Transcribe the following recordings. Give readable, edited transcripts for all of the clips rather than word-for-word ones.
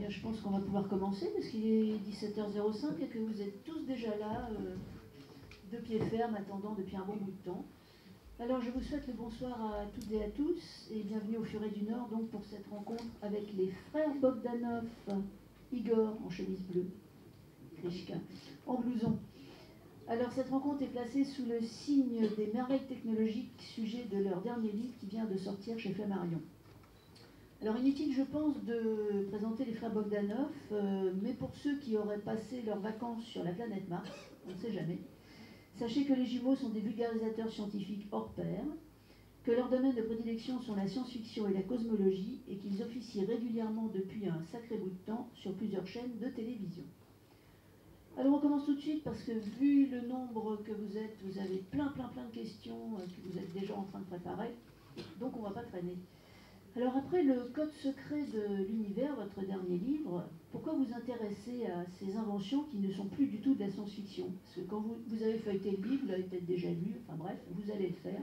bien, je pense qu'on va pouvoir commencer parce qu'il est 17h05 et que vous êtes tous déjà là, de pied ferme, attendant depuis un bon bout de temps. Alors je vous souhaite le bonsoir à toutes et à tous et bienvenue au Furet du Nord donc pour cette rencontre avec les frères Bogdanov, Igor en chemise bleue, Grishka en blouson. Alors cette rencontre est placée sous le signe des merveilles technologiques, sujet de leur dernier livre qui vient de sortir chez Flammarion. Alors inutile je pense de présenter les frères Bogdanov, mais pour ceux qui auraient passé leurs vacances sur la planète Mars, on ne sait jamais, sachez que les jumeaux sont des vulgarisateurs scientifiques hors pair, que leurs domaines de prédilection sont la science-fiction et la cosmologie, et qu'ils officient régulièrement depuis un sacré bout de temps sur plusieurs chaînes de télévision. Alors on commence tout de suite parce que vu le nombre que vous êtes, vous avez plein de questions que vous êtes déjà en train de préparer, donc on ne va pas traîner. Alors après le code secret de l'univers, votre dernier livre, pourquoi vous intéressez à ces inventions qui ne sont plus du tout de la science-fiction? Parce que quand vous avez feuilleté le livre, vous l'avez peut-être déjà lu, enfin bref, vous allez le faire,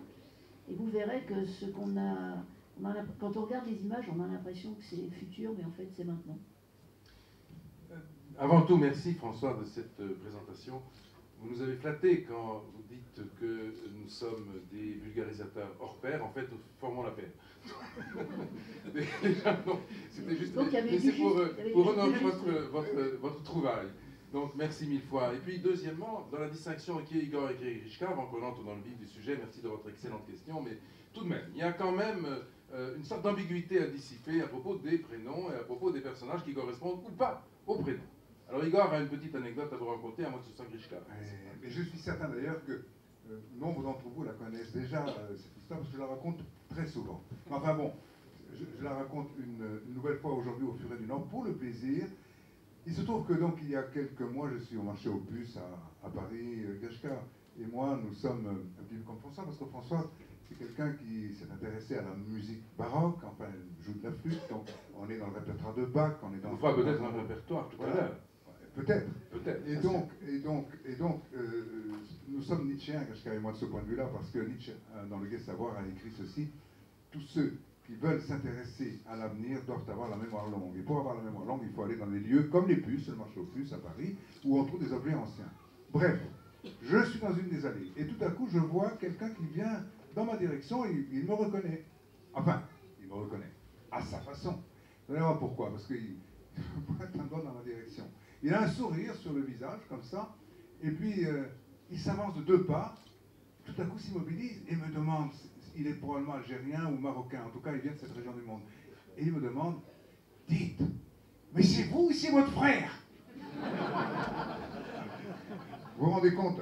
et vous verrez que ce qu'on a, quand on regarde les images, on a l'impression que c'est futur, mais en fait c'est maintenant. Avant tout, merci François de cette présentation. Vous nous avez flatté quand vous dites que nous sommes des vulgarisateurs hors pair. En fait, nous formons la paire. C'était juste pour honorer votre trouvaille. Donc, merci mille fois. Et puis, deuxièmement, dans la distinction qui est Igor et Grishka, avant qu'on entre dans le vif du sujet, merci de votre excellente question, mais tout de même, il y a quand même une sorte d'ambiguïté à dissiper à propos des prénoms et à propos des personnages qui correspondent ou pas aux prénoms. Alors Igor a une petite anecdote à vous raconter, à moins que ce soit Grishka. Et je suis certain d'ailleurs que nombre d'entre vous la connaissent déjà, cette histoire, parce que je la raconte très souvent. Enfin bon, je la raconte une nouvelle fois aujourd'hui au Furet du Nord pour le plaisir. Il se trouve que donc il y a quelques mois, je suis au marché aux puces à Paris. Grishka et moi, nous sommes un petit peu comme François, parce que François, c'est quelqu'un qui s'est intéressé à la musique baroque, enfin, il joue de la flûte, donc on est dans le répertoire de Bach, on est dans... On fera peut-être un répertoire tout à l'heure. Peut-être. Et donc, nous sommes nietzschéens, Grishka et moi, de ce point de vue-là, parce que Nietzsche, dans le Gai Savoir, a écrit ceci: tous ceux qui veulent s'intéresser à l'avenir doivent avoir la mémoire longue. Et pour avoir la mémoire longue, il faut aller dans des lieux comme les puces, le marché aux puces à Paris, où on trouve des objets anciens. Bref, je suis dans une des allées, et tout à coup, je vois quelqu'un qui vient dans ma direction, et il me reconnaît. Enfin, il me reconnaît, à sa façon. Vous allez voir pourquoi, parce qu'il pointe un doigt dans ma direction. Il a un sourire sur le visage, comme ça, et puis il s'avance de 2 pas, tout à coup s'immobilise et me demande, il est probablement algérien ou marocain, en tout cas il vient de cette région du monde, et il me demande, dites, mais c'est vous ou c'est votre frère? Vous vous rendez compte?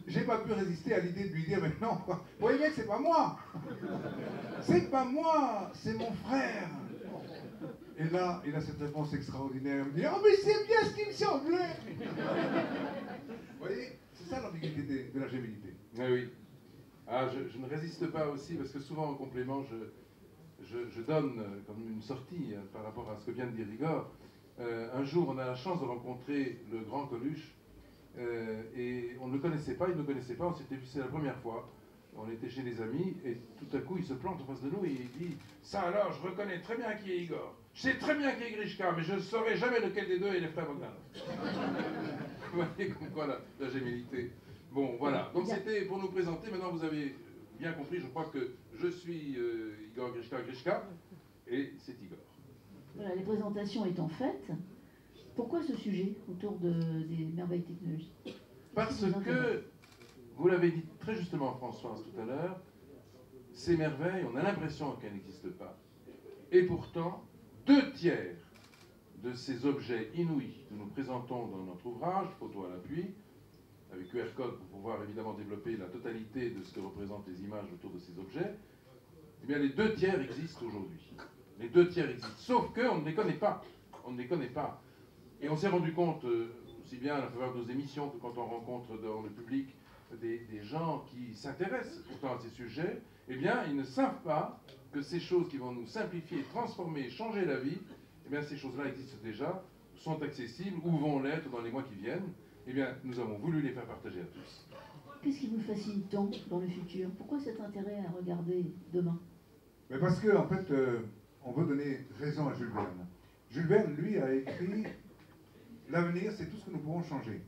J'ai pas pu résister à l'idée de lui dire, mais non, vous voyez bien que c'est pas moi, c'est pas moi, c'est mon frère. Et là, il a cette réponse extraordinaire. Il me dit: oh, mais c'est bien ce qu'il me semblait. Vous voyez, c'est ça l'ambiguïté de la gémilité. Oui. Ah, je ne résiste pas aussi, parce que souvent, en complément, je donne comme une sortie par rapport à ce que vient de dire Igor. Un jour, on a la chance de rencontrer le grand Coluche, et on ne le connaissait pas, il ne le connaissait pas, on s'était vu, c'est la première fois. On était chez des amis, et tout à coup, il se plante en face de nous et il dit: ça alors, je reconnais très bien qui est Igor. Je sais très bien qui est Grishka, mais je ne saurais jamais lequel des deux est les frères Bogdanov. Vous voyez comme quoi la gémilité. Bon, voilà. Donc c'était pour nous présenter. Maintenant, vous avez bien compris, je crois que je suis Igor Grishka, et c'est Igor. Voilà, les présentations étant faites, pourquoi ce sujet autour des merveilles technologiques? Parce que, vous l'avez dit très justement, Françoise, tout à l'heure, ces merveilles, on a l'impression qu'elles n'existent pas. Et pourtant, 2 tiers de ces objets inouïs que nous présentons dans notre ouvrage, photo à l'appui, avec QR code pour pouvoir évidemment développer la totalité de ce que représentent les images autour de ces objets, eh bien les 2 tiers existent aujourd'hui. Les 2 tiers existent, sauf qu'on ne les connaît pas. On ne les connaît pas. Et on s'est rendu compte, aussi bien à la faveur de nos émissions que quand on rencontre dans le public des gens qui s'intéressent pourtant à ces sujets, eh bien, ils ne savent pas que ces choses qui vont nous simplifier, transformer, changer la vie, eh bien, ces choses-là existent déjà, sont accessibles ou vont l'être dans les mois qui viennent. Eh bien, nous avons voulu les faire partager à tous. Qu'est-ce qui vous fascine tant dans le futur? Pourquoi cet intérêt à regarder demain? Mais parce que, en fait, on veut donner raison à Jules Verne. Jules Verne, lui, a écrit « L'avenir, c'est tout ce que nous pourrons changer ».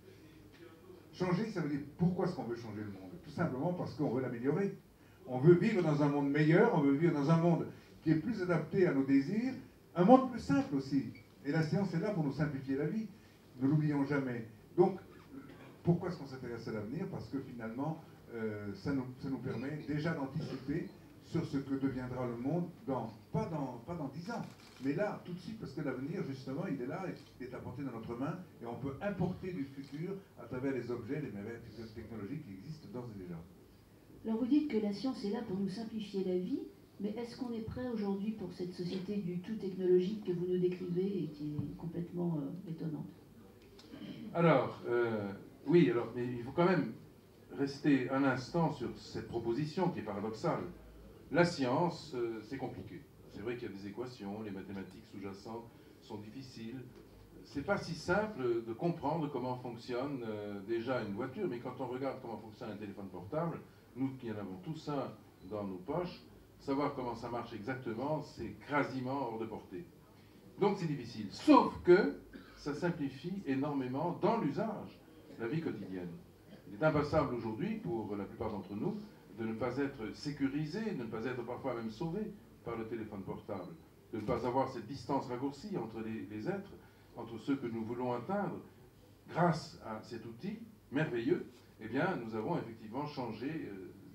Changer, ça veut dire pourquoi est-ce qu'on veut changer le monde? Tout simplement parce qu'on veut l'améliorer. On veut vivre dans un monde meilleur, on veut vivre dans un monde qui est plus adapté à nos désirs, un monde plus simple aussi. Et la science est là pour nous simplifier la vie. Ne l'oublions jamais. Donc, pourquoi est-ce qu'on s'intéresse à l'avenir? Parce que finalement, ça nous permet déjà d'anticiper sur ce que deviendra le monde pas dans 10 ans, mais là, tout de suite, parce que l'avenir, justement, il est là, il est à portée dans notre main, et on peut importer du futur à travers les objets, les merveilles technologiques qui existent d'ores et déjà. Alors vous dites que la science est là pour nous simplifier la vie, mais est-ce qu'on est prêt aujourd'hui pour cette société du tout technologique que vous nous décrivez et qui est complètement étonnante? Alors, oui, alors, mais il faut quand même rester un instant sur cette proposition qui est paradoxale. La science, c'est compliqué. C'est vrai qu'il y a des équations, les mathématiques sous-jacentes sont difficiles. C'est pas si simple de comprendre comment fonctionne déjà une voiture, mais quand on regarde comment fonctionne un téléphone portable, nous qui en avons tous un dans nos poches, savoir comment ça marche exactement, c'est quasiment hors de portée. Donc c'est difficile. Sauf que ça simplifie énormément dans l'usage la vie quotidienne. Il est impassable aujourd'hui, pour la plupart d'entre nous, de ne pas être sécurisé, de ne pas être parfois même sauvé par le téléphone portable, de ne pas avoir cette distance raccourcie entre les êtres, entre ceux que nous voulons atteindre. Grâce à cet outil merveilleux, eh bien, nous avons effectivement changé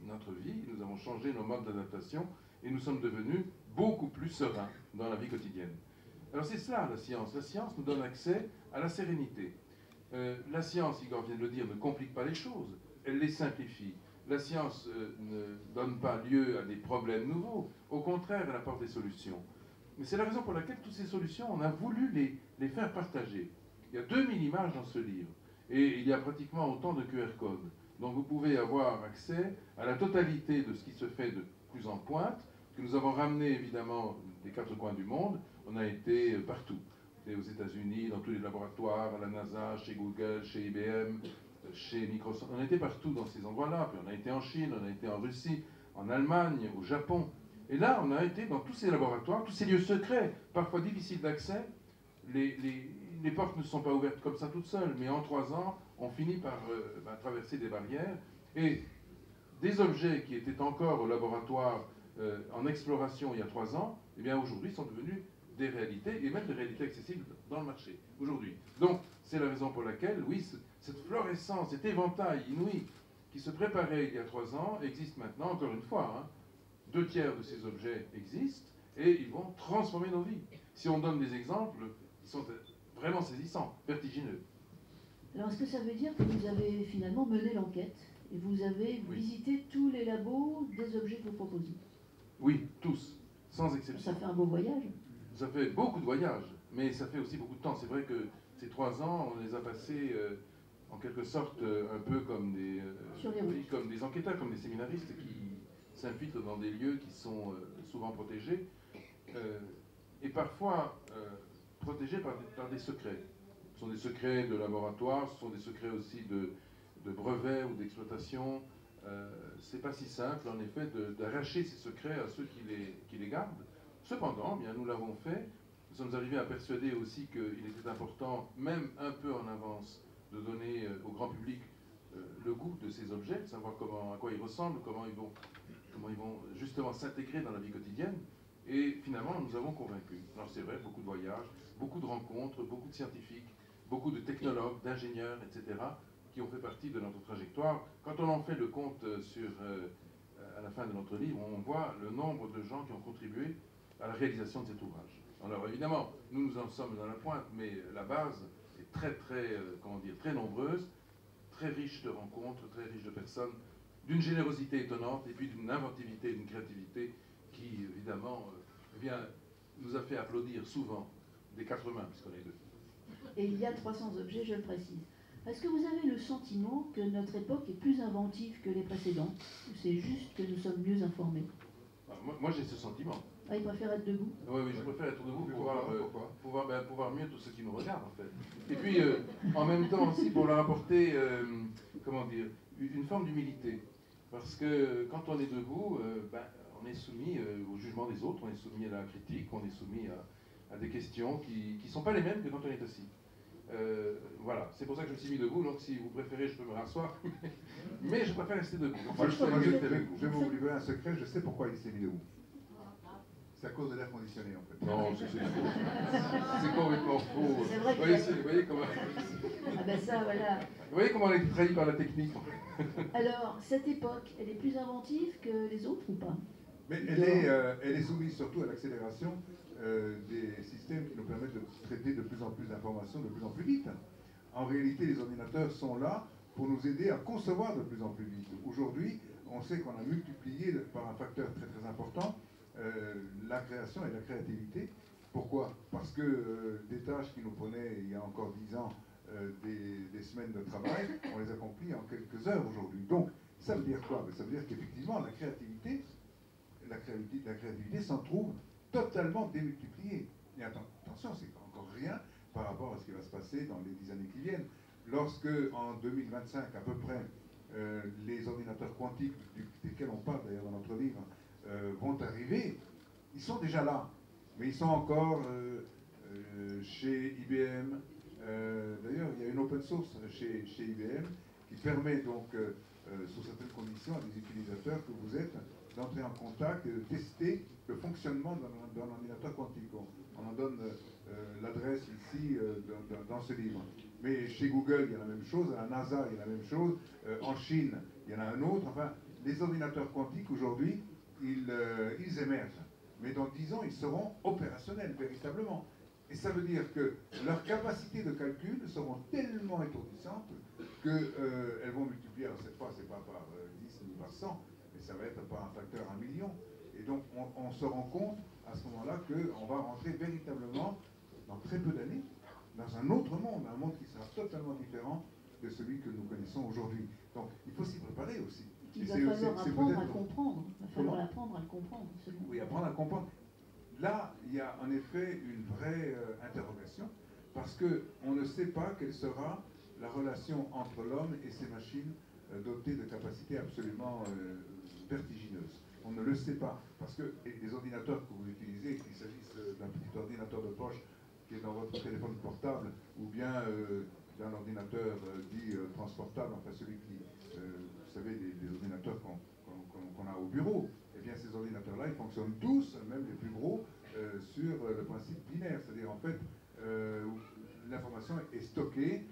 notre vie, nous avons changé nos modes d'adaptation et nous sommes devenus beaucoup plus sereins dans la vie quotidienne. Alors c'est cela la science. La science nous donne accès à la sérénité. La science, Igor vient de le dire, ne complique pas les choses, elle les simplifie. La science ne donne pas lieu à des problèmes nouveaux, au contraire, elle apporte des solutions. Mais c'est la raison pour laquelle toutes ces solutions, on a voulu les faire partager. Il y a 2000 images dans ce livre, et il y a pratiquement autant de QR codes. Donc vous pouvez avoir accès à la totalité de ce qui se fait de plus en pointe, que nous avons ramené évidemment des 4 coins du monde. On a été partout. On a été aux États-Unis, dans tous les laboratoires, à la NASA, chez Google, chez IBM, chez Microsoft. On a été partout dans ces endroits-là. Puis on a été en Chine, on a été en Russie, en Allemagne, au Japon. Et là, on a été dans tous ces laboratoires, tous ces lieux secrets, parfois difficiles d'accès. Les portes ne sont pas ouvertes comme ça toutes seules, mais en 3 ans, on finit par traverser des barrières. Et des objets qui étaient encore au laboratoire en exploration il y a 3 ans, eh bien aujourd'hui sont devenus des réalités, et même des réalités accessibles dans le marché, aujourd'hui. Donc, c'est la raison pour laquelle, oui, cette florescence, cet éventail inouï qui se préparait il y a 3 ans existe maintenant, encore une fois. Hein. 2 tiers de ces objets existent, et ils vont transformer nos vies. Si on donne des exemples, ils sont vraiment saisissants, vertigineux. Alors, est-ce que ça veut dire que vous avez finalement mené l'enquête et vous avez visité tous les labos des objets que vous proposez? Oui, tous, sans exception. Ça fait un beau voyage. Ça fait beaucoup de voyages, mais ça fait aussi beaucoup de temps. C'est vrai que ces 3 ans, on les a passés en quelque sorte un peu comme comme des enquêteurs, comme des séminaristes qui s'infiltrent dans des lieux qui sont souvent protégés, et parfois protégés par des secrets. Ce sont des secrets de laboratoire, ce sont des secrets aussi de brevets ou d'exploitation. C'est pas si simple, en effet, d'arracher ces secrets à ceux qui les gardent. Cependant, bien, nous l'avons fait. Nous sommes arrivés à persuader aussi qu'il était important, même un peu en avance, de donner au grand public le goût de ces objets, de savoir à quoi ils ressemblent, comment ils vont justement s'intégrer dans la vie quotidienne. Et finalement, nous avons convaincu. Alors c'est vrai, beaucoup de voyages, beaucoup de rencontres, beaucoup de scientifiques, beaucoup de technologues, d'ingénieurs, etc., qui ont fait partie de notre trajectoire. Quand on en fait le compte à la fin de notre livre, on voit le nombre de gens qui ont contribué à la réalisation de cet ouvrage. Alors évidemment, nous en sommes dans la pointe, mais la base est très nombreuse, très riche de rencontres, très riche de personnes, d'une générosité étonnante et puis d'une inventivité, d'une créativité qui évidemment nous a fait applaudir souvent des 4 mains, puisqu'on est 2. Et il y a 300 objets, je le précise. Est-ce que vous avez le sentiment que notre époque est plus inventive que les précédentes, ou c'est juste que nous sommes mieux informés? Moi j'ai ce sentiment. Ah, il préfère être debout? Oui, je préfère être debout pour voir mieux tout ce qui nous regarde, en fait. Et puis, en même temps aussi, pour leur apporter, une forme d'humilité. Parce que quand on est debout, on est soumis au jugement des autres, on est soumis à la critique, on est soumis à des questions qui ne sont pas les mêmes que quand on est assis. Voilà, c'est pour ça que je me suis mis debout, donc si vous préférez, je peux me rasseoir, mais je préfère rester debout. Donc, Moi, je vais vous livrer un secret, je sais pourquoi il s'est mis debout. C'est à cause de l'air conditionné, en fait. Non, c'est faux. C'est complètement faux. C'est vrai que Vous voyez comment... Ah ben ça, voilà. Vous voyez comment on est trahi par la technique. Alors, cette époque, elle est plus inventive que les autres ou pas? Mais elle est soumise surtout à l'accélération des systèmes qui nous permettent de traiter de plus en plus d'informations de plus en plus vite. En réalité, les ordinateurs sont là pour nous aider à concevoir de plus en plus vite. Aujourd'hui, on sait qu'on a multiplié par un facteur très très important la création et la créativité. Pourquoi? Parce que des tâches qui nous prenaient il y a encore 10 ans des semaines de travail, on les accomplit en quelques heures aujourd'hui. Donc, ça veut dire quoi? Ça veut dire qu'effectivement, la créativité s'en trouve totalement démultipliée. Et attention, c'est encore rien par rapport à ce qui va se passer dans les 10 années qui viennent. Lorsque, en 2025, à peu près, les ordinateurs quantiques, desquels on parle d'ailleurs dans notre livre, vont arriver, ils sont déjà là. Mais ils sont encore chez IBM. D'ailleurs, il y a une open source chez IBM qui permet donc, sous certaines conditions, à des utilisateurs que vous êtes, d'entrer en contact et de tester le fonctionnement d'un ordinateur quantique. On en donne l'adresse ici dans ce livre. Mais chez Google, il y a la même chose, à la NASA, il y a la même chose, en Chine, il y en a un autre. Enfin, les ordinateurs quantiques, aujourd'hui, ils émergent. Mais dans 10 ans, ils seront opérationnels, véritablement. Et ça veut dire que leurs capacités de calcul seront tellement étourdissantes qu'elles vont multiplier. Alors cette fois, ce n'est pas par 10 ni par 100, mais ça va être par un facteur 1 million. Et donc, on se rend compte à ce moment-là qu'on va rentrer véritablement, dans très peu d'années, dans un autre monde, un monde qui sera totalement différent de celui que nous connaissons aujourd'hui. Donc, il faut s'y préparer aussi. Il va falloir apprendre à comprendre. Il va falloir apprendre à le comprendre. Oui, apprendre à comprendre. Là, il y a en effet une vraie interrogation, parce qu'on ne sait pas quelle sera la relation entre l'homme et ces machines dotées de capacités absolument vertigineuses. On ne le sait pas, parce que les ordinateurs que vous utilisez, qu'il s'agisse d'un petit ordinateur de poche qui est dans votre téléphone portable, ou bien d'un ordinateur dit transportable, enfin celui qui, vous savez, les ordinateurs qu'on a au bureau, eh bien ces ordinateurs-là, ils fonctionnent tous, même les plus gros, sur le principe binaire, c'est-à-dire en fait, l'information est stockée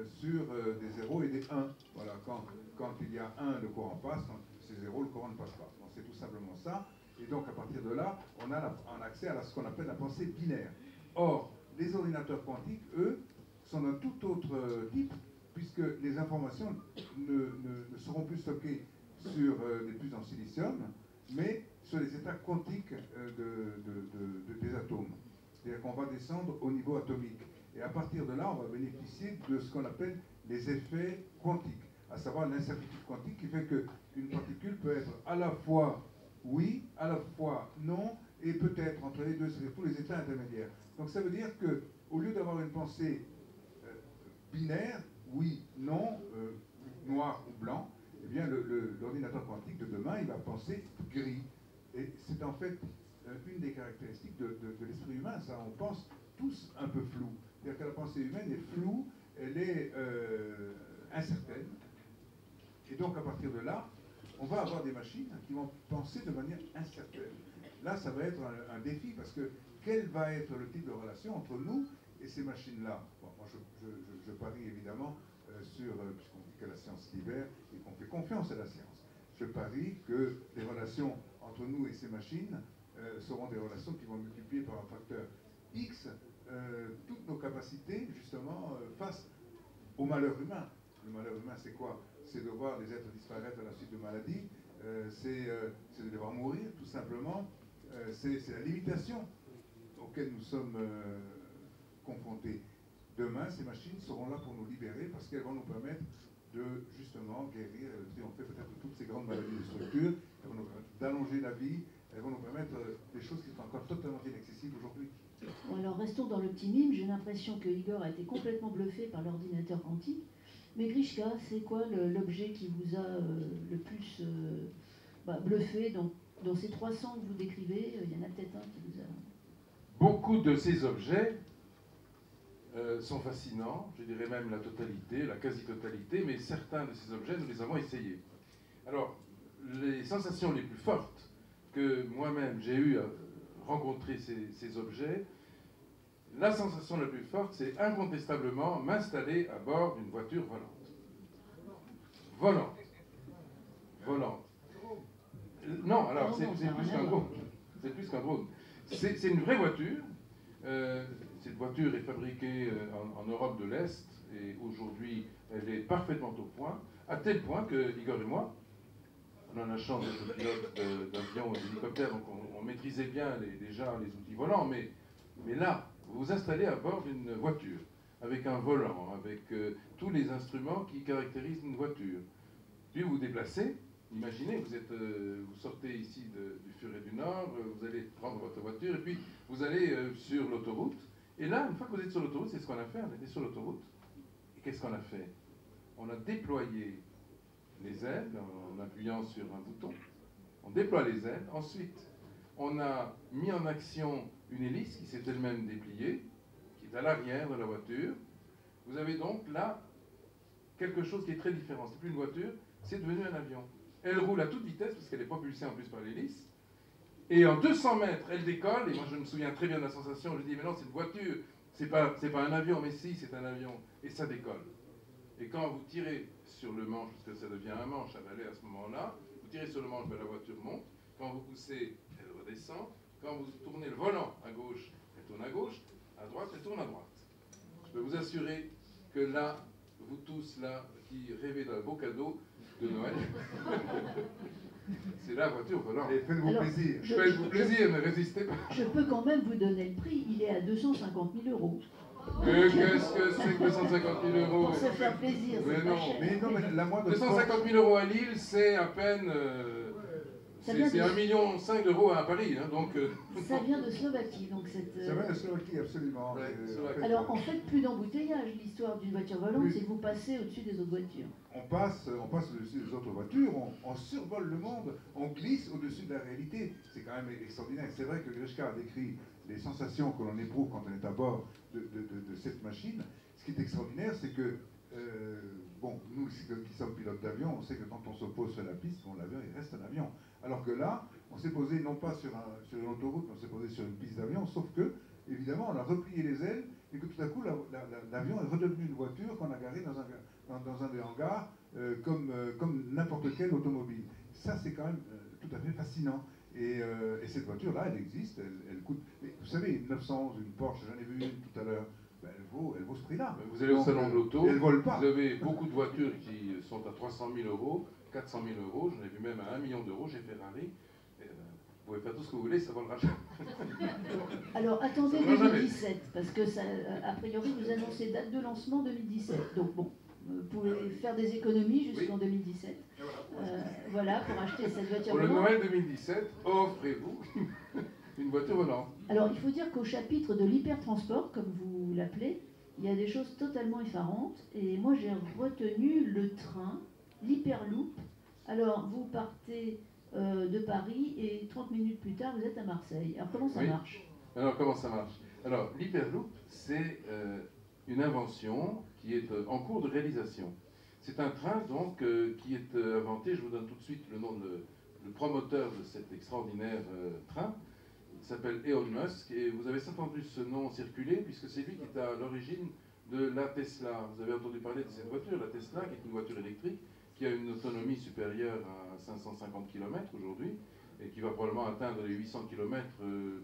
sur des 0 et des 1. Voilà, quand il y a 1, le courant passe, quand c'est 0, le courant ne passe pas. Donc c'est tout simplement ça. Et donc à partir de là, on a un accès à ce qu'on appelle la pensée binaire. Or, les ordinateurs quantiques, eux, sont d'un tout autre type, puisque les informations ne seront plus stockées sur des puces en silicium, mais sur les états quantiques des atomes. C'est-à-dire qu'on va descendre au niveau atomique. Et à partir de là, on va bénéficier de ce qu'on appelle les effets quantiques, à savoir l'incertitude quantique qui fait qu'une particule peut être à la fois oui, à la fois non, et peut-être entre les deux, c'est tous les états intermédiaires. Donc ça veut dire qu'au lieu d'avoir une pensée binaire, oui, non, noir ou blanc, eh bien l'ordinateur quantique de demain, il va penser gris. Et c'est en fait une des caractéristiques de l'esprit humain, ça, on pense tous un peu flou. C'est-à-dire que la pensée humaine est floue, elle est incertaine. Et donc à partir de là, on va avoir des machines qui vont penser de manière incertaine. Là, ça va être un défi, parce que quel va être le type de relation entre nous et ces machines-là? Bon, moi, je parie évidemment sur, puisqu'on dit que la science libère et qu'on fait confiance à la science, je parie que les relations entre nous et ces machines seront des relations qui vont multiplier par un facteur X toutes nos capacités, justement, face au malheur humain. Le malheur humain, c'est quoi? C'est de voir les êtres disparaître à la suite de maladies, c'est de devoir mourir, tout simplement. C'est la limitation auquel nous sommes confrontés. Demain, ces machines seront là pour nous libérer, parce qu'elles vont nous permettre de, justement, guérir et de triompher peut-être de toutes ces grandes maladies de structure. Elles vont nous permettre d'allonger la vie. Elles vont nous permettre des choses qui sont encore totalement inaccessibles aujourd'hui. Bon, alors restons dans l'optimisme. J'ai l'impression que Igor a été complètement bluffé par l'ordinateur quantique. Mais Grishka, c'est quoi l'objet qui vous a le plus bluffé? Donc, Dans ces 300 que vous décrivez, il y en a peut-être un qui vous a... Beaucoup de ces objets sont fascinants, je dirais même la totalité, la quasi-totalité, mais certains de ces objets, nous les avons essayés. Alors, les sensations les plus fortes que moi-même j'ai eu à rencontrer ces objets, la sensation la plus forte, c'est incontestablement m'installer à bord d'une voiture volante. Volante. Volante. Non, alors c'est plus qu'un drone. C'est plus qu'un drone. C'est une vraie voiture. Cette voiture est fabriquée en Europe de l'Est et aujourd'hui elle est parfaitement au point, à tel point que Igor et moi, on a la chance d'être pilote d'avion et d'hélicoptère, donc on maîtrisait bien déjà les outils volants, mais là, vous vous installez à bord d'une voiture, avec un volant, avec tous les instruments qui caractérisent une voiture. Puis vous vous déplacez, imaginez, vous sortez ici du Furet du Nord, vous allez prendre votre voiture, et puis vous allez sur l'autoroute. Et là, une fois que vous êtes sur l'autoroute, c'est ce qu'on a fait, on était sur l'autoroute. Et qu'est-ce qu'on a fait? On a déployé les ailes en appuyant sur un bouton. On déploie les ailes. Ensuite, on a mis en action une hélice qui s'est elle-même dépliée, qui est à l'arrière de la voiture. Vous avez donc là quelque chose qui est très différent. C'est plus une voiture, c'est devenu un avion. Elle roule à toute vitesse, parce qu'elle est propulsée en plus par l'hélice. Et en 200 mètres, elle décolle. Et moi, je me souviens très bien de la sensation. Je dis, mais non, c'est une voiture. C'est pas un avion, mais si, c'est un avion. Et ça décolle. Et quand vous tirez sur le manche, parce que ça devient un manche à balai à ce moment-là, vous tirez sur le manche, la voiture monte. Quand vous poussez, elle redescend. Quand vous tournez le volant à gauche, elle tourne à gauche. À droite, elle tourne à droite. Je peux vous assurer que là, vous tous là, qui rêvez d'un beau cadeau de Noël, c'est la voiture volante. Et faites-vous plaisir. Faites-vous plaisir, ne résistez pas. Je peux quand même vous donner le prix, il est à 250 000 €. Qu'est-ce que c'est que 250 000 €? Pour se faire plaisir, Mais c'est non. pas cher. Mais non, mais la moindre 250 000 € à Lille, c'est à peine... Ça vient c'est de- 1,5 million d'euros à Paris, hein, donc... Ça vient de Slovaquie, donc cette... Ça va, la Slovaquie, absolument. Ouais, En fait, Alors en fait, plus d'embouteillage. L'histoire d'une voiture volante, Oui. c'est que vous passez au-dessus des autres voitures. on passe au-dessus des autres voitures, on survole le monde, on glisse au-dessus de la réalité. C'est quand même extraordinaire. C'est vrai que Grishka a décrit les sensations que l'on éprouve quand on est à bord de cette machine. Ce qui est extraordinaire, c'est que, bon, nous qui sommes pilotes d'avion, on sait que quand on se pose sur la piste, bon, l'avion, il reste un avion. Alors que là, on s'est posé non pas sur une autoroute, mais on s'est posé sur une piste d'avion, sauf que, évidemment, on a replié les ailes et que tout à coup, l'avion est redevenu une voiture qu'on a garée dans un des hangars, comme n'importe quelle automobile. Ça, c'est quand même tout à fait fascinant. Et cette voiture-là, elle existe, elle coûte... Mais vous savez, une 911, une Porsche, j'en ai vu une tout à l'heure, ben, elle vaut ce prix-là. Vous allez au salon de l'auto, elle vole pas. vous avez beaucoup de voitures qui sont à 300 000 €, 400 000 €, j'en ai vu même à 1 million d'euros chez Ferrari. Vous pouvez faire tout ce que vous voulez, ça volera jamais. Alors attendez Ça va jamais. 2017, parce que ça, a priori vous annoncez date de lancement 2017. Donc bon, vous pouvez faire des économies jusqu'en 2017. Voilà, pour acheter cette voiture Pour le volante. Noël 2017, offrez-vous une voiture volante. Alors il faut dire qu'au chapitre de l'hypertransport, comme vous l'appelez, il y a des choses totalement effarantes. Et moi j'ai retenu le train, l'hyperloop. Alors vous partez de Paris et 30 minutes plus tard vous êtes à Marseille. Alors comment ça Oui. marche? Alors, comment ça marche? Alors, l'Hyperloop, c'est une invention qui est en cours de réalisation. C'est un train, donc, qui est inventé, je vous donne tout de suite le nom le promoteur de cet extraordinaire train. Il s'appelle Elon Musk, et vous avez entendu ce nom circuler, puisque c'est lui qui est à l'origine de la Tesla. Vous avez entendu parler de cette voiture, la Tesla, qui est une voiture électrique, qui a une autonomie supérieure à 550 km aujourd'hui, et qui va probablement atteindre les 800 km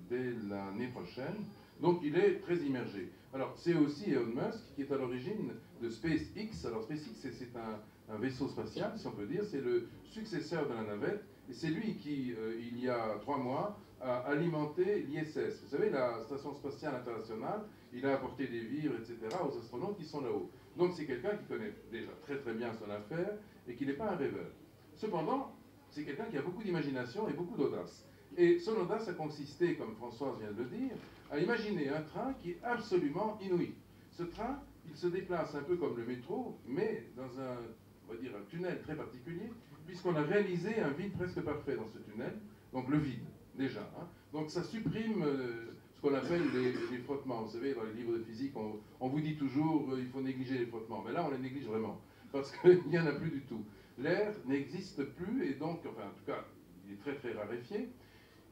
dès l'année prochaine. Donc il est très immergé. Alors c'est aussi Elon Musk qui est à l'origine de SpaceX. Alors SpaceX c'est un vaisseau spatial, si on peut dire, c'est le successeur de la navette, et c'est lui qui, il y a 3 mois, a alimenté l'ISS. Vous savez, la Station Spatiale Internationale, il a apporté des vivres, etc., aux astronautes qui sont là-haut. Donc c'est quelqu'un qui connaît déjà très très bien son affaire, et qui n'est pas un rêveur. Cependant, c'est quelqu'un qui a beaucoup d'imagination et beaucoup d'audace. Et son audace a consisté, comme Françoise vient de le dire, à imaginer un train qui est absolument inouï. Ce train, il se déplace un peu comme le métro, mais dans on va dire, un tunnel très particulier, puisqu'on a réalisé un vide presque parfait dans ce tunnel. Donc le vide, déjà. Hein. Donc ça supprime ce qu'on appelle les frottements. Vous savez, dans les livres de physique, on vous dit toujours il faut négliger les frottements. Mais là, on les néglige vraiment, parce qu'il n'y en a plus du tout. L'air n'existe plus, et donc, enfin, en tout cas, il est très très raréfié.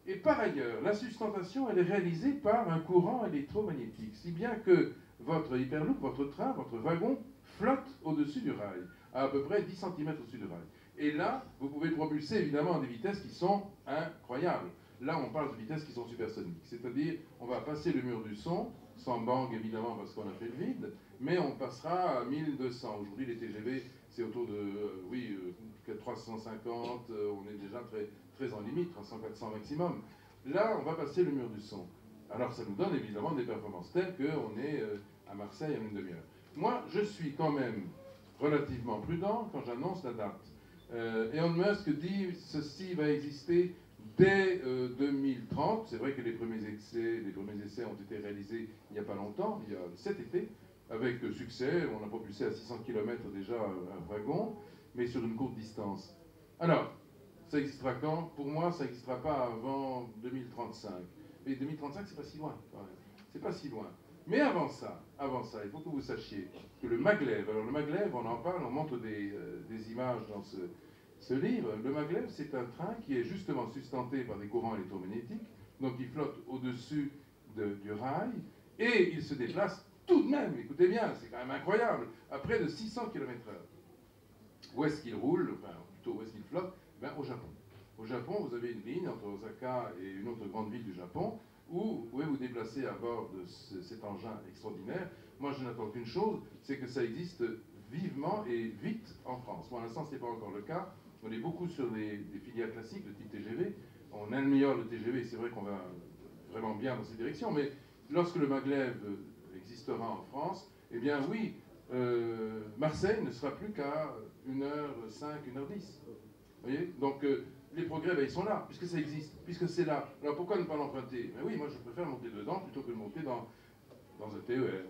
Et par ailleurs, la sustentation, elle est réalisée par un courant électromagnétique, si bien que votre Hyperloop, votre train, votre wagon flotte au-dessus du rail, à peu près 10 cm au-dessus du rail. Et là, vous pouvez propulser évidemment à des vitesses qui sont incroyables. Là, on parle de vitesses qui sont supersoniques, c'est-à-dire on va passer le mur du son, sans bang évidemment parce qu'on a fait le vide, mais on passera à 1200. Aujourd'hui, les TGV, c'est autour de 350, on est déjà très en limite, 300-400 maximum. Là, on va passer le mur du son. Alors, ça nous donne évidemment des performances telles qu'on est à Marseille en une demi-heure. Moi, je suis quand même relativement prudent quand j'annonce la date. Elon Musk dit ceci va exister dès 2030. C'est vrai que les premiers essais ont été réalisés il n'y a pas longtemps, il y a cet été, avec succès. On a propulsé à 600 km déjà un wagon, mais sur une courte distance. Alors, ça existera quand? Pour moi, ça n'existera pas avant 2035. Mais 2035, c'est pas si loin, quand même. C'est pas si loin. Mais avant ça, il faut que vous sachiez que le maglev, alors le maglev, on en parle, on montre des images dans ce livre. Le maglev, c'est un train qui est justement sustenté par des courants électromagnétiques, donc il flotte au-dessus du rail, et il se déplace tout de même, écoutez bien, c'est quand même incroyable, à près de 600 km/h. Où est-ce qu'il roule, enfin plutôt où est-ce qu'il flotte? Ben, au Japon. Au Japon, vous avez une ligne entre Osaka et une autre grande ville du Japon, où vous pouvez vous déplacer à bord de cet engin extraordinaire. Moi, je n'attends qu'une chose, c'est que ça existe vivement et vite en France. Pour l'instant, ce n'est pas encore le cas. On est beaucoup sur des filières classiques, de type TGV. On améliore le TGV, c'est vrai qu'on va vraiment bien dans cette direction, mais lorsque le maglev existera en France, eh bien oui, Marseille ne sera plus qu'à 1h05, 1h10. Vous voyez? Donc, les progrès, ben, ils sont là, puisque ça existe, puisque c'est là. Alors pourquoi ne pas l'emprunter? Ben oui, moi je préfère monter dedans plutôt que de monter dans un TER.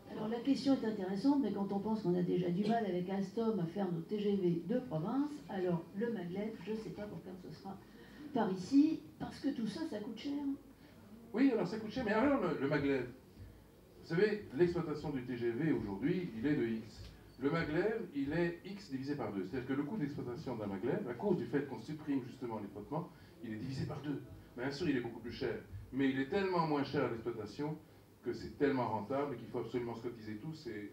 Alors la question est intéressante, mais quand on pense qu'on a déjà du mal avec Alstom à faire nos TGV de province, alors le maglev, je ne sais pas pour quand ce sera par ici, parce que tout ça, ça coûte cher. Oui, alors ça coûte cher, mais alors le maglev, vous savez, l'exploitation du TGV aujourd'hui, il est de X. Le maglev, il est X divisé par 2. C'est-à-dire que le coût d'exploitation d'un maglev, à cause du fait qu'on supprime justement les frottements, il est divisé par 2. Bien sûr, il est beaucoup plus cher, mais il est tellement moins cher à l'exploitation que c'est tellement rentable qu'il faut absolument se cotiser tous. Et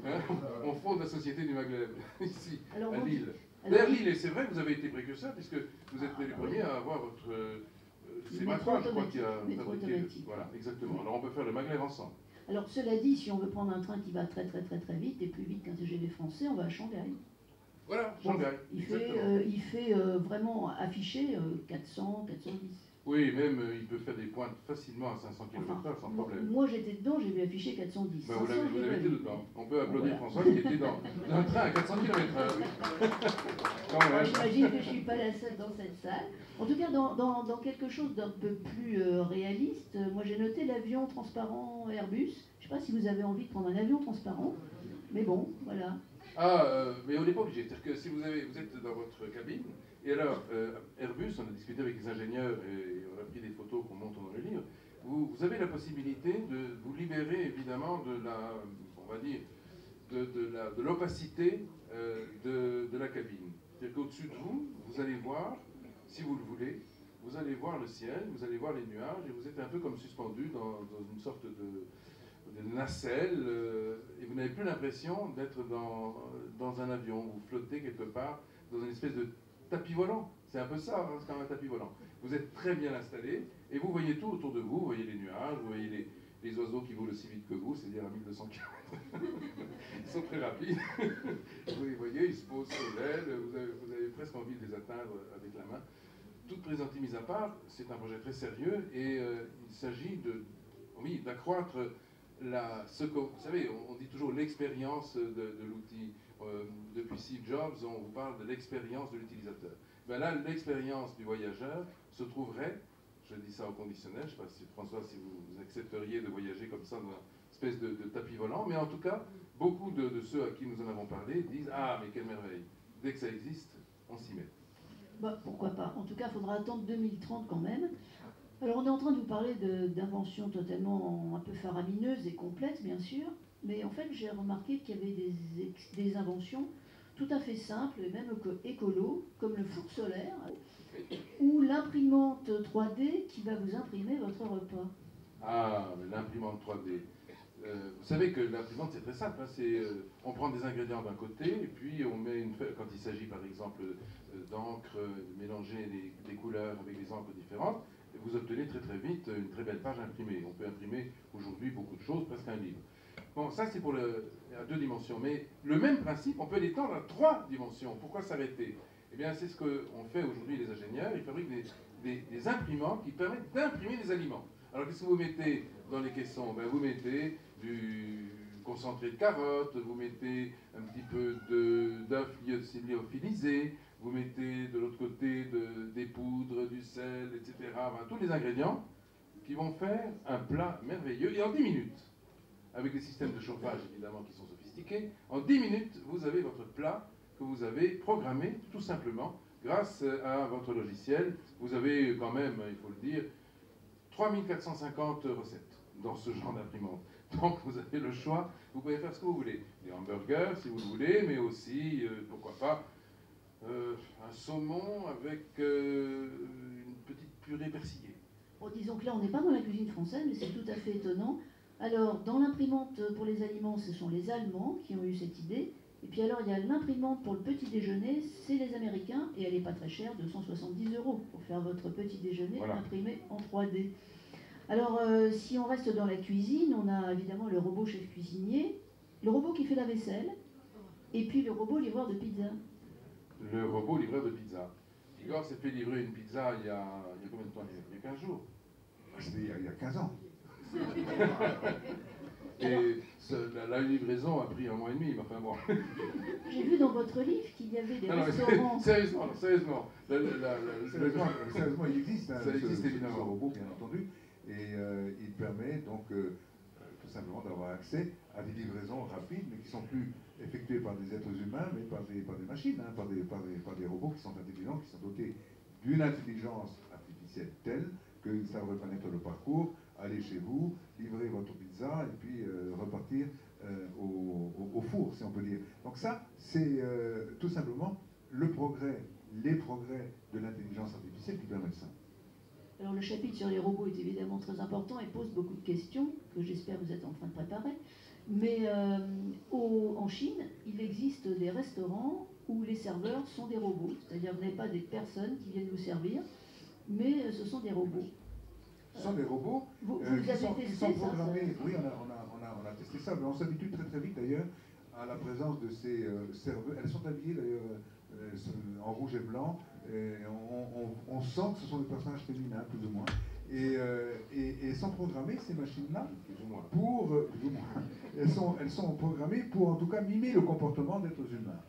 hein, on fonde la société du maglev, ici, à Lille. D'ailleurs, Lille, et c'est vrai que vous avez été précurseur, puisque vous êtes les premiers à avoir votre... c'est Matra, je crois, qui a fabriqué... Voilà, exactement. Alors on peut faire le maglev ensemble. Alors cela dit, si on veut prendre un train qui va très vite, et plus vite qu'un TGV français, on va à Shanghai. Voilà, Shanghai. Il fait vraiment afficher 400, 410. Oui, même il peut faire des pointes facilement à 500 km/h sans problème. Moi j'étais dedans, j'ai vu afficher 410. Ben, vous avez été dedans. On peut applaudir François qui était dans un train à 400 km/h. J'imagine que je ne suis pas la seule dans cette salle. En tout cas, dans quelque chose d'un peu plus réaliste, moi j'ai noté l'avion transparent Airbus. Je ne sais pas si vous avez envie de prendre un avion transparent, mais bon, voilà. Ah, mais on n'est pas obligé. C'est-à-dire que si vous êtes dans votre cabine, et alors, Airbus, on a discuté avec les ingénieurs et on a pris des photos qu'on montre dans le livre, vous avez la possibilité de vous libérer évidemment de la, on va dire, de l'opacité de la cabine. C'est-à-dire qu'au-dessus de vous, vous allez voir, si vous le voulez, vous allez voir le ciel, vous allez voir les nuages, et vous êtes un peu comme suspendu dans une sorte de nacelle, et vous n'avez plus l'impression d'être dans un avion. Vous flottez quelque part dans une espèce de tapis volant. C'est un peu ça, hein, c'est comme un tapis volant. Vous êtes très bien installé, et vous voyez tout autour de vous. Vous voyez les nuages, vous voyez les oiseaux qui volent aussi vite que vous, c'est-à-dire à 1200 km. Ils sont très rapides. Vous les voyez, ils se posent sur l'aile, vous avez presque envie de les atteindre avec la main. Toute plaisanterie mise à part, c'est un projet très sérieux, et il s'agit d'accroître vous savez, on dit toujours l'expérience de l'outil. Depuis Steve Jobs, on vous parle de l'expérience de l'utilisateur. Ben là, l'expérience du voyageur se trouverait, je dis ça au conditionnel, je ne sais pas si François, si vous accepteriez de voyager comme ça dans une espèce de tapis volant, mais en tout cas, beaucoup de ceux à qui nous en avons parlé disent « Ah, mais quelle merveille! Dès que ça existe, on s'y met. » Bah, pourquoi pas. En tout cas, il faudra attendre 2030 quand même. Alors, on est en train de vous parler d'inventions totalement un peu faramineuses et complexes, bien sûr. Mais en fait, j'ai remarqué qu'il y avait des inventions tout à fait simples, et même écolo, comme le four solaire ou l'imprimante 3D qui va vous imprimer votre repas. Ah, l'imprimante 3D. Vous savez que l'imprimante, c'est très simple. Hein, on prend des ingrédients d'un côté, et puis on met quand il s'agit par exemple d'encre, de mélanger des couleurs avec des encres différentes, vous obtenez très très vite une très belle page imprimée. On peut imprimer aujourd'hui beaucoup de choses, presque un livre. Bon, ça c'est pour à 2 dimensions, mais le même principe, on peut l'étendre à 3 dimensions. Pourquoi s'arrêter? Eh bien, c'est ce qu'on fait aujourd'hui les ingénieurs. Ils fabriquent des imprimantes qui permettent d'imprimer des aliments. Alors, qu'est-ce que vous mettez dans les caissons? Ben, vous mettez du concentré de carottes, vous mettez un petit peu d'œufs lyophilisés, vous mettez de l'autre côté des poudres, du sel, etc. Enfin, tous les ingrédients qui vont faire un plat merveilleux. Et en 10 minutes, avec des systèmes de chauffage évidemment qui sont sophistiqués, en 10 minutes, vous avez votre plat que vous avez programmé tout simplement grâce à votre logiciel. Vous avez quand même, il faut le dire, 3450 recettes dans ce genre d'imprimante. Donc vous avez le choix, vous pouvez faire ce que vous voulez. Des hamburgers si vous le voulez, mais aussi, pourquoi pas, un saumon avec une petite purée persillée. Bon, disons que là, on n'est pas dans la cuisine française, mais c'est tout à fait étonnant. Alors, dans l'imprimante pour les aliments, ce sont les Allemands qui ont eu cette idée. Et puis alors, il y a l'imprimante pour le petit déjeuner, c'est les Américains, et elle n'est pas très chère, 270 € pour faire votre petit déjeuner imprimé en 3D. Alors, si on reste dans la cuisine, on a évidemment le robot chef cuisinier, le robot qui fait la vaisselle, et puis le robot livreur de pizza. Le robot livreur de pizza. Igor s'est fait livrer une pizza il y a combien de temps? Il y a 15 jours. C'était il y a 15 ans. Et la livraison a pris 1 mois et demi, enfin bon. J'ai vu dans votre livre qu'il y avait des restaurants... Sérieusement. Sérieusement, il existe. Hein, ça existe évidemment. Ce robot, bien entendu. Et il permet donc tout simplement d'avoir accès à des livraisons rapides, mais qui sont plus effectuées par des êtres humains, mais par des machines, hein, par des robots qui sont intelligents, qui sont dotés d'une intelligence artificielle telle qu'ils savent reconnaître le parcours, aller chez vous, livrer votre pizza et puis repartir au four, si on peut dire. Donc ça, c'est tout simplement les progrès de l'intelligence artificielle qui permettent ça. Alors le chapitre sur les robots est évidemment très important et pose beaucoup de questions que j'espère vous êtes en train de préparer. Mais en Chine, il existe des restaurants où les serveurs sont des robots, c'est-à-dire vous n'avez pas des personnes qui viennent vous servir, mais ce sont des robots. Ce sont des robots qui sont programmés. Oui, on a testé ça, mais on s'habitue très très vite d'ailleurs à la présence de ces serveurs. Elles sont habillées d'ailleurs en rouge et blanc. Et on sent que ce sont des personnages féminins, plus ou moins. Et sont programmées, ces machines-là, elles sont programmées pour en tout cas mimer le comportement d'êtres humains.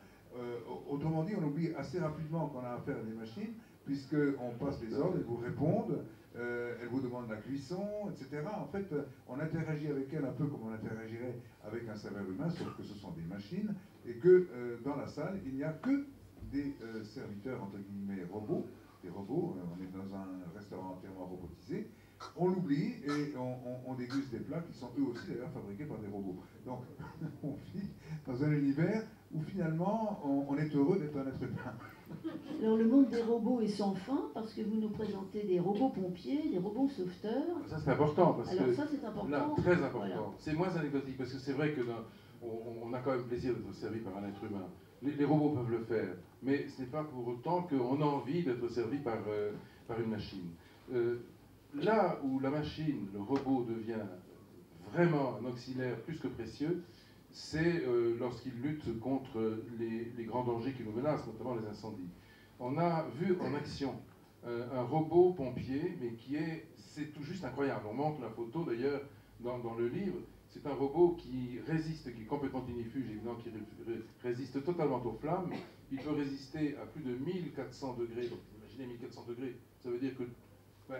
Autrement dit, on oublie assez rapidement qu'on a affaire à des machines, puisqu'on passe les ordres, elles vous répondent, elles vous demandent la cuisson, etc. En fait, on interagit avec elles un peu comme on interagirait avec un serveur humain, sauf que ce sont des machines, et que dans la salle, il n'y a que des serviteurs, entre guillemets, robots, des robots, on est dans un restaurant entièrement robotisé, on l'oublie et on déguste des plats qui sont eux aussi d'ailleurs fabriqués par des robots. Donc on vit dans un univers où finalement on est heureux d'être un être humain. Alors le monde des robots est sans fin parce que vous nous présentez des robots pompiers, des robots sauveteurs. Ça c'est important parce alors, que ça c'est important. Là, très important. Voilà. C'est moins anecdotique parce que c'est vrai que on a quand même plaisir d'être servi par un être humain. Les robots peuvent le faire, mais ce n'est pas pour autant qu'on a envie d'être servi par une machine. Là où la machine, le robot devient vraiment un auxiliaire plus que précieux, c'est lorsqu'il lutte contre les grands dangers qui nous menacent, notamment les incendies. On a vu en action un robot pompier, mais c'est tout juste incroyable. On montre la photo d'ailleurs dans le livre. C'est un robot qui résiste, qui est complètement ignifuge, évidemment, qui résiste totalement aux flammes. Il peut résister à plus de 1400 degrés. Donc, imaginez 1400 degrés. Ça veut dire que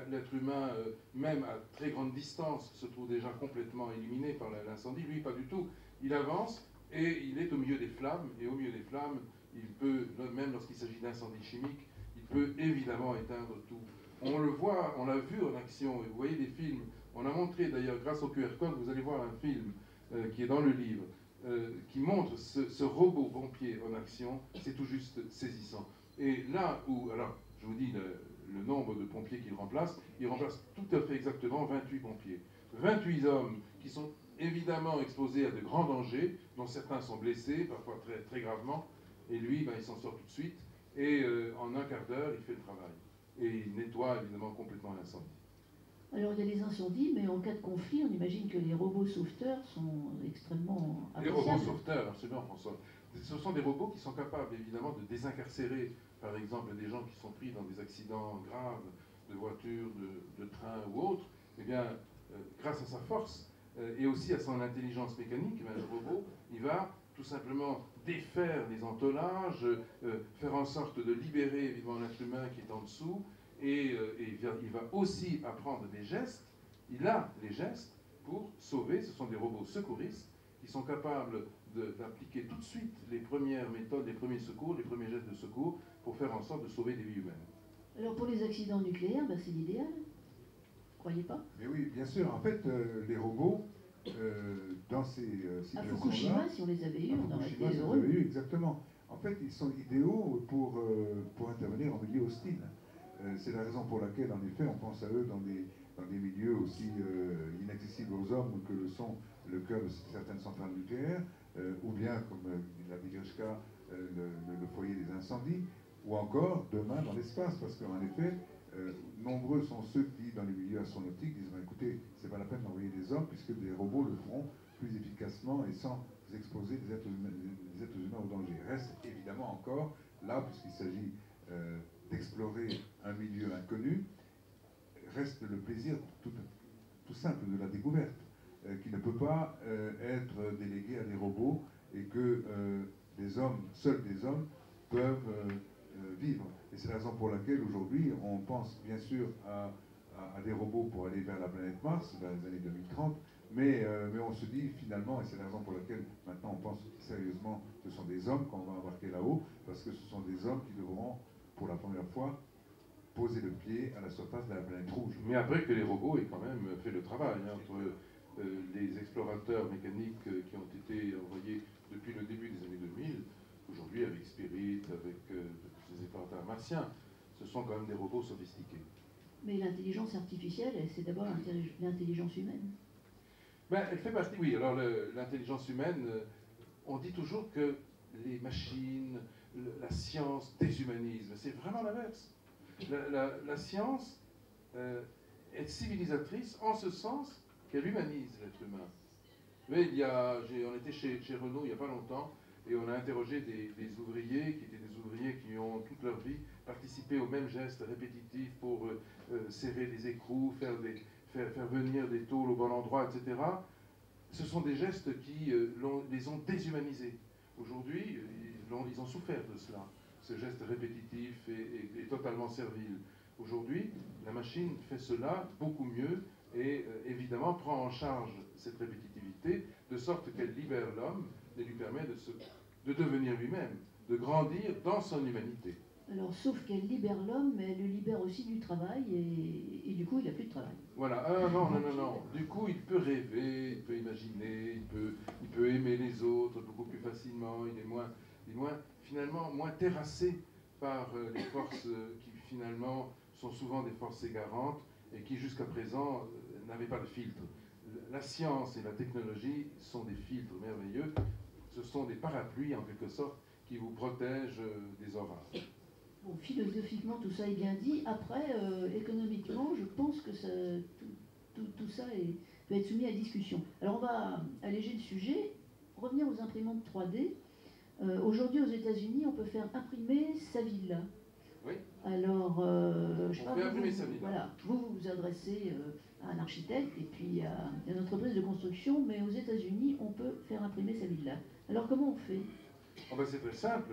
l'être humain, même à très grande distance, se trouve déjà complètement éliminé par l'incendie. Lui, pas du tout. Il avance et il est au milieu des flammes. Et au milieu des flammes, il peut, même lorsqu'il s'agit d'incendie chimique, il peut évidemment éteindre tout. On le voit, on l'a vu en action, et vous voyez des films, on a montré d'ailleurs grâce au QR code, vous allez voir un film qui est dans le livre, qui montre ce robot pompier en action, c'est tout juste saisissant. Et là où, alors je vous dis le nombre de pompiers qu'il remplace, il remplace tout à fait exactement 28 pompiers. 28 hommes qui sont évidemment exposés à de grands dangers, dont certains sont blessés, parfois très, très gravement, et lui, ben, il s'en sort tout de suite, et en un quart d'heure, il fait le travail. Et il nettoie évidemment complètement l'incendie. Alors il y a les incendies, mais en cas de conflit, on imagine que les robots sauveteurs sont extrêmement Les appréciables. robots sauveteurs, absolument François. Ce sont des robots qui sont capables évidemment de désincarcérer, par exemple, des gens qui sont pris dans des accidents graves de voiture, de train ou autre. Eh bien, grâce à sa force et aussi à son intelligence mécanique, eh bien, le robot, il va tout simplement défaire les entonnages, faire en sorte de libérer évidemment l'être humain qui est en dessous, et il va aussi apprendre des gestes. Il a les gestes pour sauver. Ce sont des robots secouristes qui sont capables d'appliquer tout de suite les premières méthodes, les premiers secours, les premiers gestes de secours pour faire en sorte de sauver des vies humaines. Alors pour les accidents nucléaires, ben, c'est l'idéal. Vous croyez pas? Mais oui, bien sûr. En fait, les robots, dans ces situations-là... À Fukushima, si on les avait eus, on aurait été Fukushima, heureux. exactement. En fait, ils sont idéaux pour intervenir en milieu hostile. C'est la raison pour laquelle, en effet, on pense à eux dans des milieux aussi inaccessibles aux hommes que le sont le cœur de certaines centrales nucléaires, ou bien, comme l'a dit Grishka, le foyer des incendies, ou encore demain dans l'espace, parce qu'en effet, nombreux sont ceux qui, dans les milieux astronautiques, disent écoutez, c'est pas la peine d'envoyer des hommes, puisque des robots le feront plus efficacement et sans exposer des êtres humains au danger. Reste évidemment encore, là, puisqu'il s'agit d'explorer un milieu inconnu, reste le plaisir tout simple de la découverte, qui ne peut pas être délégué à des robots et que seuls des hommes peuvent vivre. Et c'est la raison pour laquelle aujourd'hui on pense bien sûr à des robots pour aller vers la planète Mars dans les années 2030, mais on se dit finalement, et c'est la raison pour laquelle maintenant on pense sérieusement que ce sont des hommes qu'on va embarquer là-haut, parce que ce sont des hommes qui devront pour la première fois poser le pied à la surface de la planète rouge. Mais après que les robots aient quand même fait le travail, hein, entre les explorateurs mécaniques qui ont été envoyés depuis le début des années 2000, aujourd'hui avec Spirit, avec les explorateurs martiens, ce sont quand même des robots sophistiqués. Mais l'intelligence artificielle, c'est d'abord l'intelligence humaine. Ben, elle fait partie, oui. Alors l'intelligence humaine, on dit toujours que les machines, la science déshumanise. C'est vraiment l'inverse. La science est civilisatrice en ce sens qu'elle humanise l'être humain. Vous voyez, on était chez Renault il n'y a pas longtemps et on a interrogé des ouvriers qui étaient des ouvriers qui ont toute leur vie participé aux mêmes gestes répétitifs pour serrer les écrous, faire venir des tôles au bon endroit, etc. Ce sont des gestes qui les ont déshumanisés. Aujourd'hui, ils ont souffert de cela. Ce geste répétitif est totalement servile. Aujourd'hui, la machine fait cela beaucoup mieux et évidemment prend en charge cette répétitivité de sorte qu'elle libère l'homme et lui permet de devenir lui-même, de grandir dans son humanité. Alors, sauf qu'elle libère l'homme, mais elle le libère aussi du travail, et du coup, il n'a plus de travail. Voilà, non. Du coup, il peut rêver, il peut imaginer, il peut aimer les autres beaucoup plus facilement, il est finalement moins terrassé par les forces qui finalement sont souvent des forces égarantes et qui jusqu'à présent n'avaient pas de filtre. La science et la technologie sont des filtres merveilleux, ce sont des parapluies en quelque sorte qui vous protègent des orages. Bon, philosophiquement, tout ça est bien dit. Après, économiquement, je pense que tout ça peut être soumis à discussion. Alors, on va alléger le sujet, revenir aux imprimantes 3D. Aujourd'hui, aux États-Unis, on peut faire imprimer sa villa. Oui. Alors, je sais pas, voilà, vous vous adressez à un architecte et puis à une entreprise de construction, mais aux États-Unis, on peut faire imprimer sa villa. Alors, comment on fait? Oh ben, c'est très simple.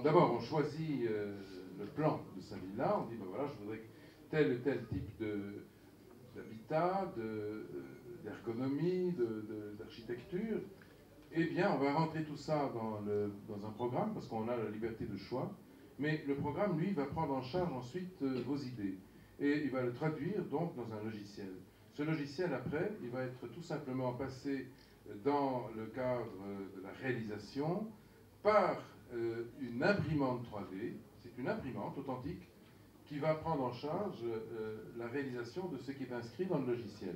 D'abord, on choisit le plan de sa villa. On dit, ben voilà, je voudrais tel ou tel type d'habitat, d'ergonomie, d'architecture. Eh bien, on va rentrer tout ça dans un programme, parce qu'on a la liberté de choix. Mais le programme, lui, va prendre en charge ensuite vos idées. Et il va le traduire donc dans un logiciel. Ce logiciel, après, il va être tout simplement passé dans le cadre de la réalisation par une imprimante 3D. C'est une imprimante authentique qui va prendre en charge la réalisation de ce qui est inscrit dans le logiciel.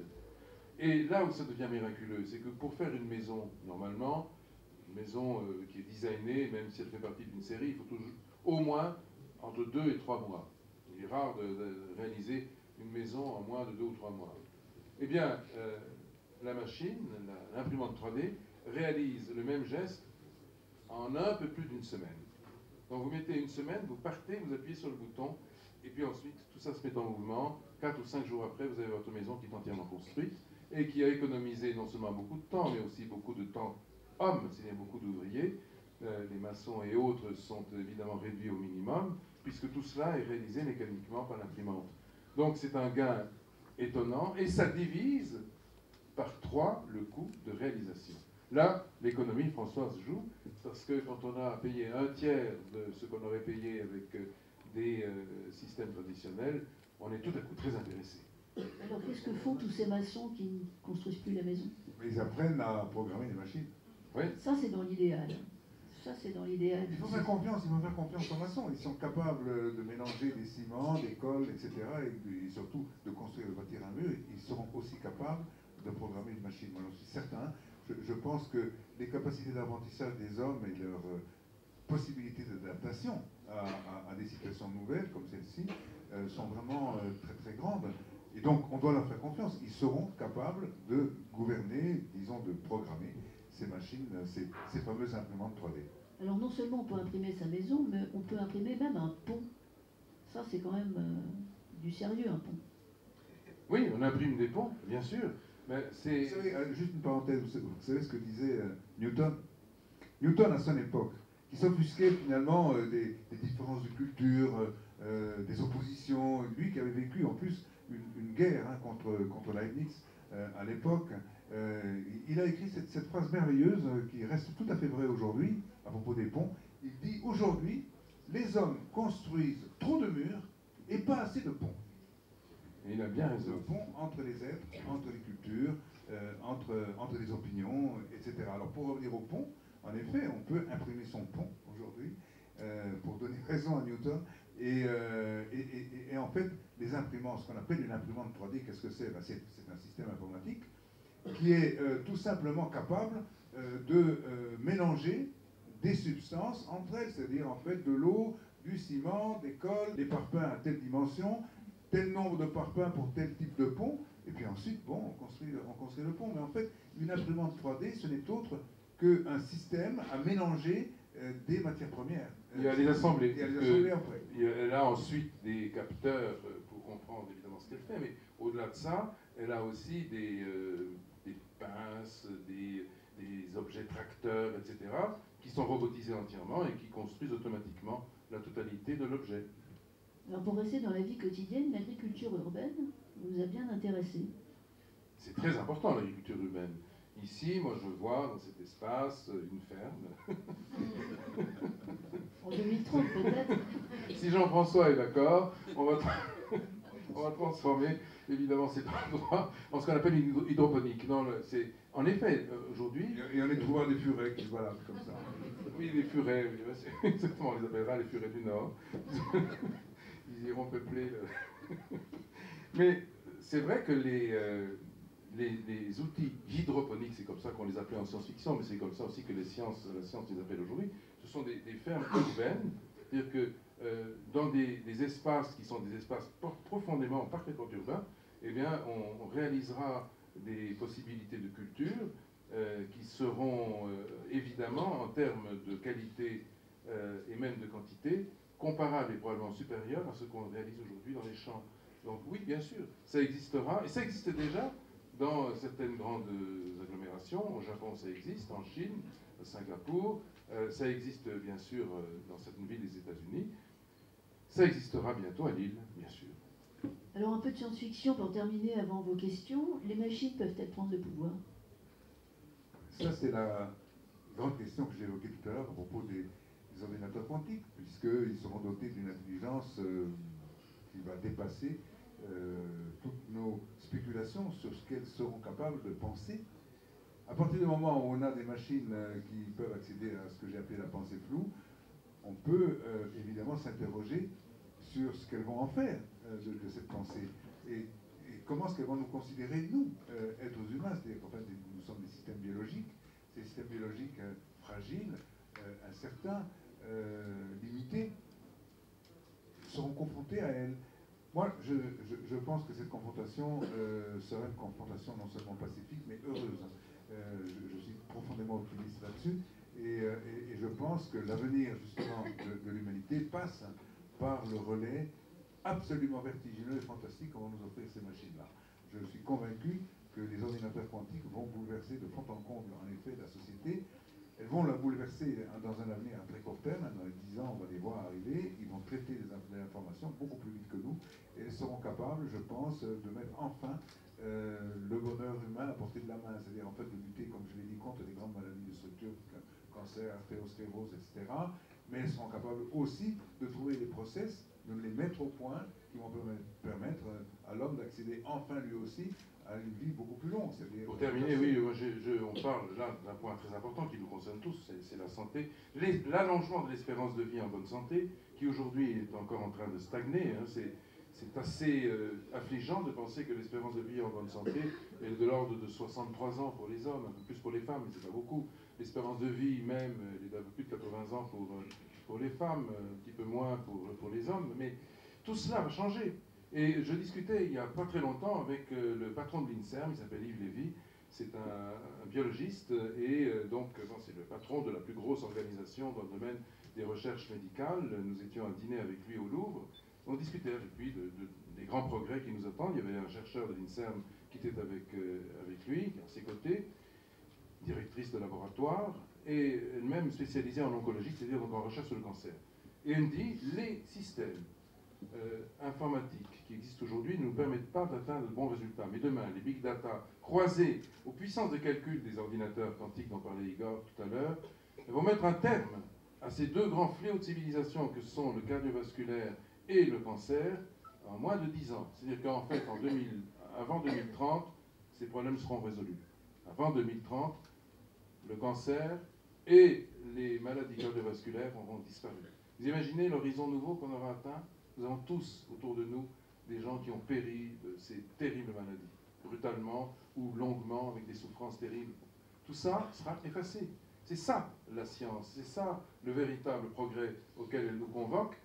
Et là où ça devient miraculeux, c'est que pour faire une maison, normalement, une maison qui est designée, même si elle fait partie d'une série, il faut toujours, au moins entre 2 et 3 mois. Il est rare de réaliser une maison en moins de 2 ou 3 mois. Eh bien, la machine, l'imprimante 3D, réalise le même geste en un peu plus d'une semaine. Donc vous mettez une semaine, vous partez, vous appuyez sur le bouton, et puis ensuite tout ça se met en mouvement. 4 ou 5 jours après, vous avez votre maison qui est entièrement construite et qui a économisé non seulement beaucoup de temps, mais aussi beaucoup de temps homme, c'est-à-dire beaucoup d'ouvriers. Les maçons et autres sont évidemment réduits au minimum, puisque tout cela est réalisé mécaniquement par l'imprimante. Donc c'est un gain étonnant, et ça divise par 3 le coût de réalisation. Là, l'économie françoise joue, parce que quand on a payé un tiers de ce qu'on aurait payé avec des systèmes traditionnels, on est tout à coup très intéressé. Alors qu'est-ce que font tous ces maçons qui ne construisent plus la maison? Ils apprennent à programmer des machines. Oui. Ça, c'est dans l'idéal. Ça, c'est dans l'idéal. Il faut faire confiance aux maçons. Ils sont capables de mélanger des ciments, des cols, etc. Et surtout de construire, de bâtir un mur. Ils seront aussi capables de programmer une machine. Moi, j'en suis certain. Je pense que les capacités d'apprentissage des hommes et leur possibilités d'adaptation à des situations nouvelles comme celle-ci sont vraiment très très grandes. Et donc, on doit leur faire confiance. Ils seront capables de gouverner, disons, de programmer ces machines, ces fameuses imprimantes 3D. Alors, non seulement on peut imprimer sa maison, mais on peut imprimer même un pont. Ça, c'est quand même du sérieux, un pont. Oui, on imprime des ponts, bien sûr. Mais c'est... Vous savez, juste une parenthèse, vous savez ce que disait Newton? Newton, à son époque, qui s'offusquait finalement des différences de culture, des oppositions. Lui qui avait vécu en plus une guerre contre Leibniz à l'époque, il a écrit cette phrase merveilleuse qui reste tout à fait vraie aujourd'hui à propos des ponts. Il dit: aujourd'hui, les hommes construisent trop de murs et pas assez de ponts. Et il a bien raison. Le pont entre les êtres, entre les cultures, entre les opinions, etc. Alors pour revenir au pont, en effet, on peut imprimer son pont aujourd'hui, pour donner raison à Newton. Et en fait, les imprimantes, ce qu'on appelle une imprimante 3D, qu'est-ce que c'est? Ben, c'est un système informatique qui est tout simplement capable de mélanger des substances entre elles, c'est-à-dire en fait de l'eau, du ciment, des cols, des parpaings à telle dimension, tel nombre de parpaings pour tel type de pont, et puis ensuite, bon, on construit le pont. Mais en fait, une imprimante 3D, ce n'est autre qu'un système à mélanger des matières premières. Il y a les assemblées. Il y a les assemblées après. Elle a ensuite des capteurs pour comprendre évidemment ce qu'elle fait, mais au-delà de ça, elle a aussi des pinces, des objets tracteurs, etc., qui sont robotisés entièrement et qui construisent automatiquement la totalité de l'objet. Alors pour rester dans la vie quotidienne, l'agriculture urbaine vous a bien intéressé. C'est très important l'agriculture urbaine. Ici, moi je vois dans cet espace une ferme. En 2030 peut-être. Si Jean-François est d'accord, on va transformer évidemment cet endroit en ce qu'on appelle une hydroponique. Non, en effet, aujourd'hui... Et on est trouvé des furets qui, voilà, comme ça. Oui, les furets, exactement, on les appellera les furets du Nord. Ils iront peupler. Mais c'est vrai que les outils hydroponiques, c'est comme ça qu'on les appelait en science-fiction, mais c'est comme ça aussi que la science les appelle aujourd'hui, ce sont des fermes urbaines, c'est-à-dire que dans des espaces qui sont des espaces profondément, parfaitement urbains, eh bien, on réalisera des possibilités de culture qui seront évidemment, en termes de qualité et même de quantité, comparables et probablement supérieures à ce qu'on réalise aujourd'hui dans les champs. Donc oui, bien sûr, ça existera, et ça existe déjà dans certaines grandes agglomérations. Au Japon, ça existe, en Chine, à Singapour, ça existe bien sûr dans certaines villes des États-Unis. Ça existera bientôt à Lille, bien sûr. Alors un peu de science-fiction pour terminer avant vos questions. Les machines peuvent-elles prendre le pouvoir? Ça, c'est la grande question que j'ai évoquée tout à l'heure à propos des des ordinateurs quantiques, puisqu'ils seront dotés d'une intelligence qui va dépasser toutes nos spéculations sur ce qu'elles seront capables de penser. À partir du moment où on a des machines qui peuvent accéder à ce que j'ai appelé la pensée floue, on peut évidemment s'interroger sur ce qu'elles vont en faire de cette pensée. Et comment est-ce qu'elles vont nous considérer, nous, êtres humains? C'est-à-dire qu'en fait, nous sommes des systèmes biologiques, ces systèmes biologiques fragiles, incertains, limités, seront confrontés à elles. Moi, je pense que cette confrontation sera une confrontation non seulement pacifique, mais heureuse. Je suis profondément optimiste là-dessus, et je pense que l'avenir, justement, de l'humanité passe par le relais absolument vertigineux et fantastique qu'on va nous offrir ces machines-là. Je suis convaincu que les ordinateurs quantiques vont bouleverser de fond en comble, en effet, la société. Elles vont la bouleverser dans un avenir à très court terme. Dans les 10 ans, on va les voir arriver. Ils vont traiter les informations beaucoup plus vite que nous. Et elles seront capables, je pense, de mettre enfin le bonheur humain à portée de la main. C'est-à-dire, en fait, de lutter, comme je l'ai dit, contre les grandes maladies de structure, cancer, artériosclérose, etc. Mais elles seront capables aussi de trouver des process, de les mettre au point, qui vont permettre à l'homme d'accéder enfin lui aussi à une vie beaucoup plus longue. Pour terminer, oui, on parle là d'un point très important qui nous concerne tous, c'est la santé. L'allongement de l'espérance de vie en bonne santé, qui aujourd'hui est encore en train de stagner, hein, c'est assez affligeant de penser que l'espérance de vie en bonne santé est de l'ordre de 63 ans pour les hommes, un peu plus pour les femmes, mais c'est pas beaucoup. L'espérance de vie même est d'un peu plus de 80 ans pour les femmes, un petit peu moins pour les hommes, mais tout cela va changer. Et je discutais il n'y a pas très longtemps avec le patron de l'INSERM, il s'appelle Yves Lévy, c'est un biologiste, et donc c'est le patron de la plus grosse organisation dans le domaine des recherches médicales. Nous étions à dîner avec lui au Louvre, on discutait avec lui des grands progrès qui nous attendent. Il y avait un chercheur de l'INSERM qui était avec lui, à ses côtés, directrice de laboratoire, et elle-même spécialisée en oncologie, c'est-à-dire donc en recherche sur le cancer. Et elle me dit, les systèmes informatiques qui existent aujourd'hui ne nous permettent pas d'atteindre de bons résultats. Mais demain, les big data croisés aux puissances de calcul des ordinateurs quantiques dont parlait Igor tout à l'heure, vont mettre un terme à ces deux grands fléaux de civilisation que sont le cardiovasculaire et le cancer en moins de 10 ans. C'est-à-dire qu'en fait, avant 2030, ces problèmes seront résolus. Avant 2030, le cancer et les maladies cardiovasculaires auront disparu. Vous imaginez l'horizon nouveau qu'on aura atteint? Nous avons tous autour de nous des gens qui ont péri de ces terribles maladies, brutalement ou longuement, avec des souffrances terribles. Tout ça sera effacé. C'est ça la science, c'est ça le véritable progrès auquel elle nous convoque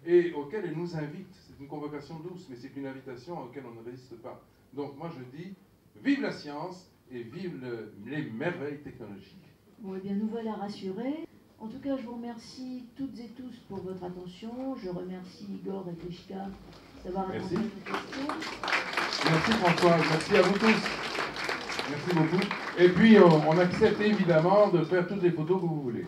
et auquel elle nous invite. C'est une convocation douce, mais c'est une invitation à laquelle on ne résiste pas. Donc moi je dis, vive la science et vive les merveilles technologiques. Bon, eh bien nous voilà rassurés. En tout cas, je vous remercie toutes et tous pour votre attention. Je remercie Igor et Grishka d'avoir répondu à nos questions. Merci François, merci à vous tous. Merci beaucoup. Et puis on accepte évidemment de faire toutes les photos que vous voulez.